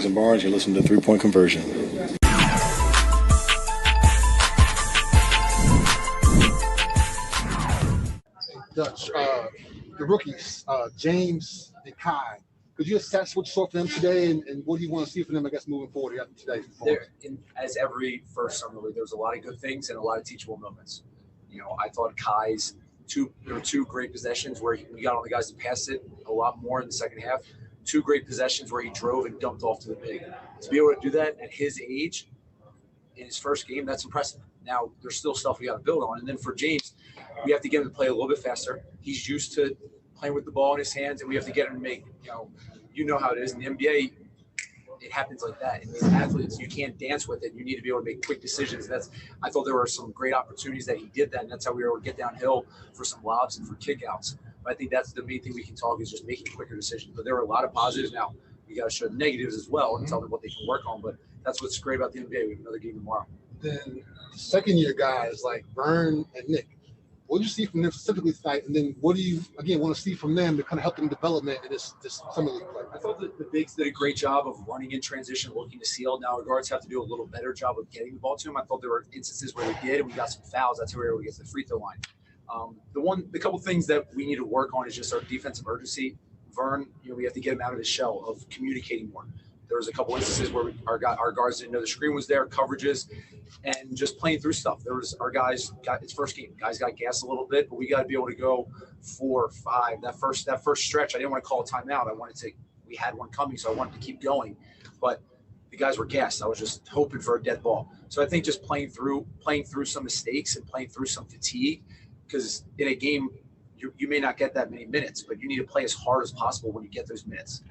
Harrison Barnes. You're listening to 3-Point Conversion. Dutch, the rookies, James and Kai. Could you assess what you saw for them today, and what do you want to see from them, I guess, moving forward after today's performance? As every first summer league, there was a lot of good things and a lot of teachable moments. I thought Kai's there were two great possessions where we got on the guys to pass it a lot more in the second half. Two great possessions where he drove and dumped off to the big. To be able to do that at his age, in his first game, that's impressive. Now, there's still stuff we got to build on. And then for James, we have to get him to play a little bit faster. He's used to playing with the ball in his hands, and we have to get him to make, you know how it is in the NBA. It happens like that. And these athletes, you can't dance with it. You need to be able to make quick decisions. I thought there were some great opportunities that he did that, and that's how we were able to get downhill for some lobs and for kickouts. But I think that's the main thing we can talk is just making quicker decisions. But there were a lot of positives. Now, we got to show the negatives as well and tell them what they can work on. But that's what's great about the NBA. We have another game tomorrow. Then second-year guys like Vern and Nick, what do you see from them specifically tonight? And then what do you, again, want to see from them to kind of help them development in this summer league play? I thought that the bigs did a great job of running in transition, looking to seal. Now, our guards have to do a little better job of getting the ball to him. I thought there were instances where they did, and we got some fouls. That's where we were able to get to the free throw line. The couple things that we need to work on is just our defensive urgency. Vern, we have to get him out of his shell of communicating more. There was a couple instances where our guards didn't know the screen was there, coverages, and just playing through stuff. Our guys got its first game. Guys got gassed a little bit, but we got to be able to go 4, 5. That first stretch, I didn't want to call a timeout. We had one coming, so I wanted to keep going. But the guys were gassed. I was just hoping for a dead ball. So I think just playing through some mistakes and playing through some fatigue, because in a game you may not get that many minutes, but you need to play as hard as possible when you get those minutes.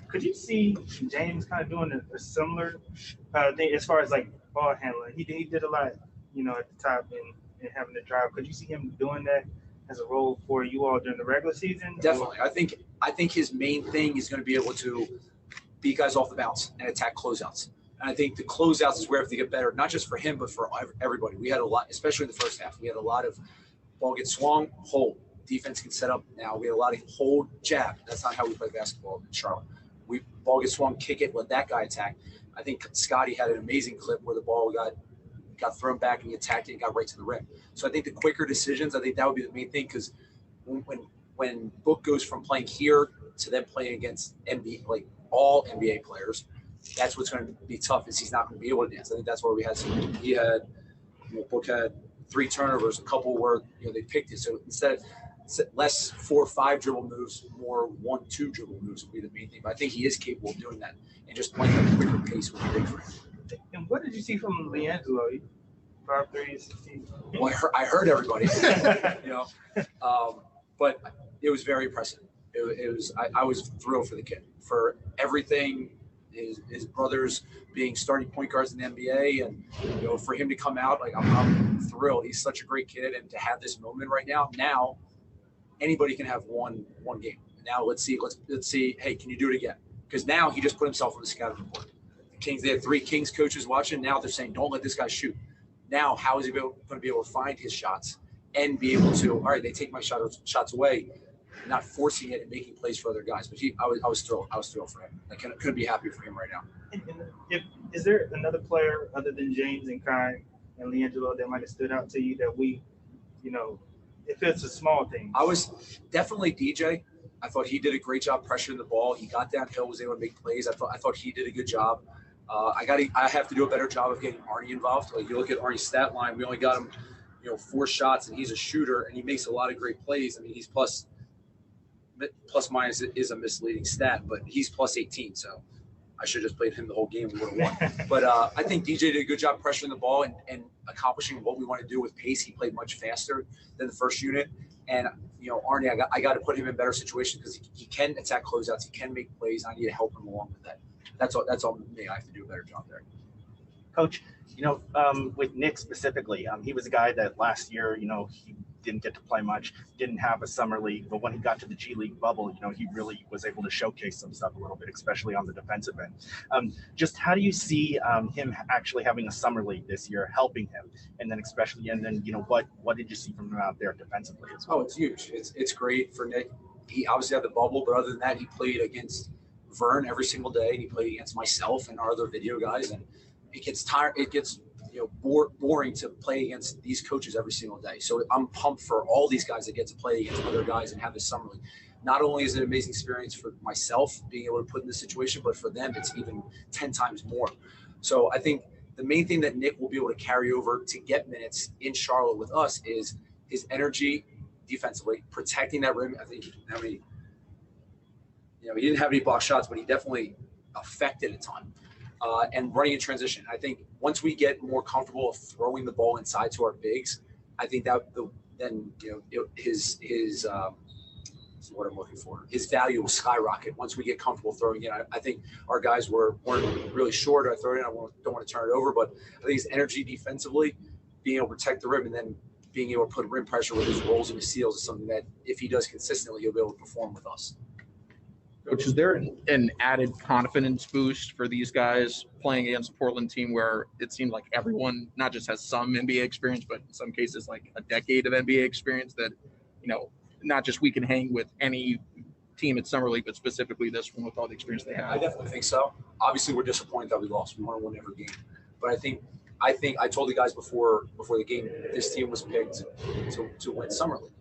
Could you see James kind of doing a similar thing as far as like ball handling? He did a lot, at the top and having to drive. Could you see him doing that as a role for you all during the regular season? Definitely. I think his main thing is going to be able to beat guys off the bounce and attack closeouts. And I think the closeouts is where we have to get better, not just for him, but for everybody. We had a lot, especially in the first half. We had a lot of ball get swung, hold. Defense can set up now. We had a lot of hold, jab. That's not how we play basketball in Charlotte. Ball gets swung, kick it, let that guy attack. I think Scotty had an amazing clip where the ball got thrown back and he attacked it and got right to the rim. So I think the quicker decisions, I think that would be the main thing, because when Book goes from playing here to then playing against NBA, like all NBA players, that's what's going to be tough, is he's not going to be able to dance. I think that's where we had Book had 3 turnovers, a couple where they picked it. So instead of less 4 or 5 dribble moves, more 1, 2 dribble moves would be the main thing. But I think he is capable of doing that, and just playing at a quicker pace would be big for him. And what did you see from LiAngelo? 5 threes. Well, I heard everybody, but it was very impressive. I was thrilled for the kid, for everything. His brothers being starting point guards in the NBA, and for him to come out, like I'm thrilled. He's such a great kid, and to have this moment right now. Now anybody can have one game. Now let's see. Hey, can you do it again? Because now he just put himself on the scouting report. The Kings, they had 3 Kings coaches watching. Now they're saying, don't let this guy shoot. Now how is he going to be able to find his shots and be able to? All right, they take my shots away. Not forcing it and making plays for other guys. But I was thrilled. I was thrilled for him. I couldn't be happier for him right now. Is there another player other than James and Kai and LiAngelo that might have stood out to you that if it's a small thing? I was definitely DJ. I thought he did a great job pressuring the ball. He got downhill, was able to make plays. I thought he did a good job. I have to do a better job of getting Arnie involved. Like, you look at Arnie's stat line, we only got him, 4 shots, and he's a shooter, and he makes a lot of great plays. I mean, he's plus minus is a misleading stat, but he's plus 18, so I should have just played him the whole game. We would have won. But I think DJ did a good job pressuring the ball and accomplishing what we want to do with pace. He played much faster than the first unit. And, Arnie, I got to put him in better situations, because he can attack closeouts. He can make plays. I need to help him along with that. That's all me. I have to do a better job there. Coach, with Nick specifically, he was a guy that last year, he didn't get to play much, didn't have a summer league, but when he got to the G League bubble, he really was able to showcase some stuff a little bit, especially on the defensive end. Just how do you see him actually having a summer league this year helping him? And then what did you see from him out there defensively as well? Oh, it's huge. It's great for Nick. He obviously had the bubble, but other than that, he played against Vern every single day, and he played against myself and our other video guys, and it gets tired. It gets boring to play against these coaches every single day. So I'm pumped for all these guys that get to play against other guys and have this summer league. Not only is it an amazing experience for myself being able to put in this situation, but for them, it's even 10 times more. So I think the main thing that Nick will be able to carry over to get minutes in Charlotte with us is his energy defensively, protecting that rim. I think he didn't have any block shots, but he definitely affected a ton. And running in transition. I think once we get more comfortable of throwing the ball inside to our bigs, I think what I'm looking for. His value will skyrocket once we get comfortable throwing it. I think our guys weren't really sure to throw it in. Don't want to turn it over, but I think his energy defensively, being able to protect the rim and then being able to put rim pressure with his rolls and his seals is something that if he does consistently, he'll be able to perform with us. Coach, is there an added confidence boost for these guys playing against a Portland team where it seemed like everyone not just has some NBA experience, but in some cases like a decade of NBA experience that, not just we can hang with any team at Summer League, but specifically this one with all the experience they have? I definitely think so. Obviously, we're disappointed that we lost. We want to win every game. But I think I told the guys before the game, this team was picked to win Summer League.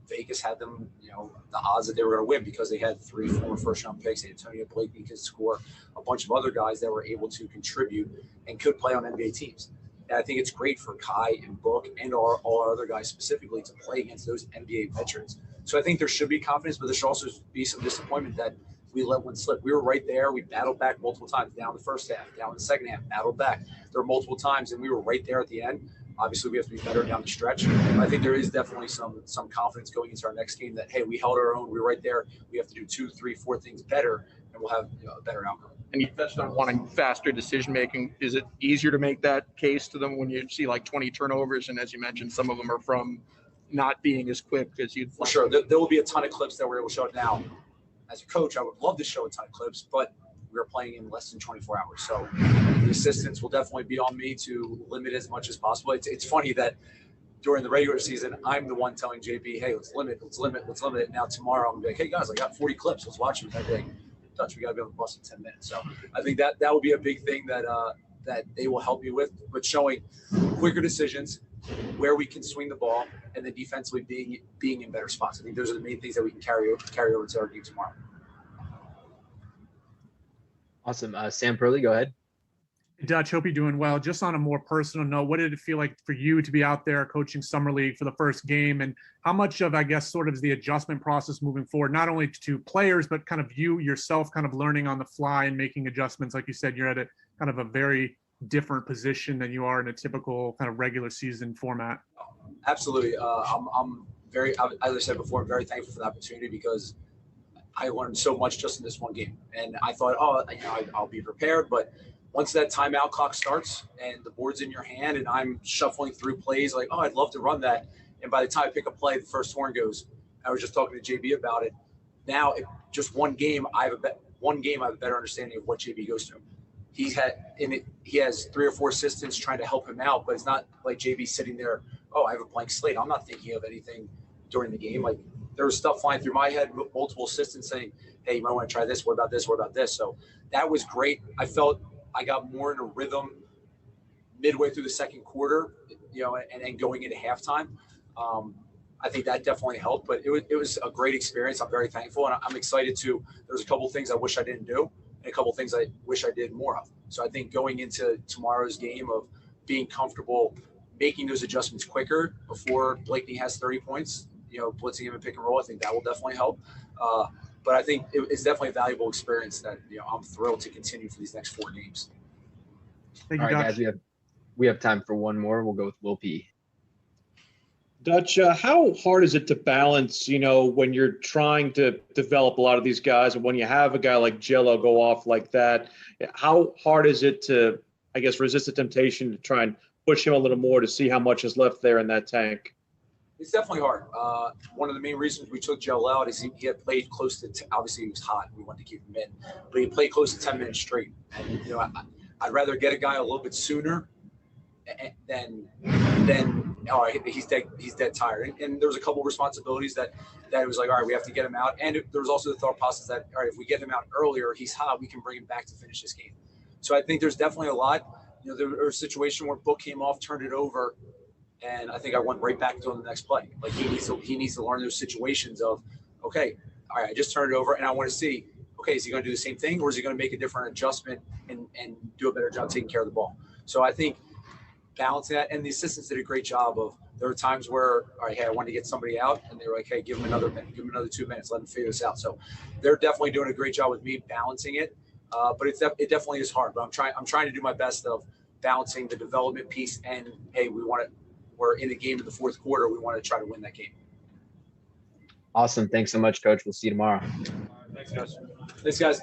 Vegas had them, the odds that they were going to win because they had 3 former first-round picks. Antonio Blakeney could score, a bunch of other guys that were able to contribute and could play on NBA teams. And I think it's great for Kai and Book and all our other guys specifically to play against those NBA veterans. So I think there should be confidence, but there should also be some disappointment that we let one slip. We were right there. We battled back multiple times, down the first half, down in the second half, battled back. There were multiple times, and we were right there at the end. Obviously, we have to be better down the stretch. I think there is definitely some confidence going into our next game that, hey, we held our own. We were right there. We have to do 2, 3, 4 things better, and we'll have a better outcome. And you touched on wanting faster decision-making. Is it easier to make that case to them when you see like 20 turnovers? And as you mentioned, some of them are from not being as quick as you'd like. Sure. There will be a ton of clips that we're able to show now. As a coach, I would love to show a ton of clips, but we're playing in less than 24 hours. So the assistants will definitely be on me to limit as much as possible. It's funny that during the regular season, I'm the one telling JB, hey, let's limit it. Now tomorrow I'm like, hey guys, I got 40 clips. Let's watch them that day. Touch, we got to be able to bust in 10 minutes. So I think that will be a big thing that they will help you with, but showing quicker decisions, where we can swing the ball, and then defensively being in better spots. I think those are the main things that we can carry over to our game tomorrow. Awesome. Sam Perley, go ahead. Dutch, hope you're doing well. Just on a more personal note, what did it feel like for you to be out there coaching Summer League for the first game? And how much of, I guess, sort of is the adjustment process moving forward, not only to players, but kind of you yourself kind of learning on the fly and making adjustments? Like you said, you're at a kind of a very different position than you are in a typical kind of regular season format. Absolutely. I'm very, as I said before, I'm very thankful for the opportunity because I learned so much just in this one game. And I thought, I'll be prepared. But once that timeout clock starts and the board's in your hand and I'm shuffling through plays like, I'd love to run that. And by the time I pick a play, the first horn goes. I was just talking to JB about it. Now, just one game, I have a better understanding of what JB goes through. He has 3 or 4 assistants trying to help him out, but it's not like JB sitting there, I have a blank slate. I'm not thinking of anything during the game. Like there was stuff flying through my head, multiple assistants saying, hey, you might want to try this. What about this? What about this? So that was great. I felt I got more in a rhythm midway through the second quarter, and going into halftime. I think that definitely helped, but it was a great experience. I'm very thankful, and I'm excited to. There's a couple things I wish I didn't do, and a couple things I wish I did more of. So I think going into tomorrow's game of being comfortable making those adjustments quicker before Blakeney has 30 points, blitzing him and pick and roll, I think that will definitely help. But I think it's definitely a valuable experience that I'm thrilled to continue for these next 4 games. Thank you, All right, Dutch. guys, we have time for one more. We'll go with Will P. Dutch, how hard is it to balance, when you're trying to develop a lot of these guys and when you have a guy like Jello go off like that, how hard is it to, I guess, resist the temptation to try and push him a little more to see how much is left there in that tank? It's definitely hard. One of the main reasons we took Jello out is he had played close to, obviously he was hot. We wanted to keep him in, but he played close to 10 minutes straight. And, I'd rather get a guy a little bit sooner than then all right, he's dead tired. And there was a couple of responsibilities that it was like, all right, we have to get him out. And there was also the thought process that, all right, if we get him out earlier, he's hot, we can bring him back to finish this game. So I think there's definitely a lot. You know, there was a situation where Book came off, turned it over, and I think I went right back to him the next play. Like he needs to learn those situations of, okay, all right, I just turned it over, and I want to see, okay, is he going to do the same thing, or is he going to make a different adjustment and do a better job taking care of the ball? So I think balancing that, and the assistants did a great job of. There were times where, all right, hey, I want to get somebody out, and they were like, hey, give him another minute, give him another 2 minutes, let him figure this out. So they're definitely doing a great job with me balancing it. But it definitely is hard. But I'm trying to do my best of balancing the development piece and, hey, we're in the game in the fourth quarter. We want to try to win that game. Awesome. Thanks so much, Coach. We'll see you tomorrow. Thanks, guys.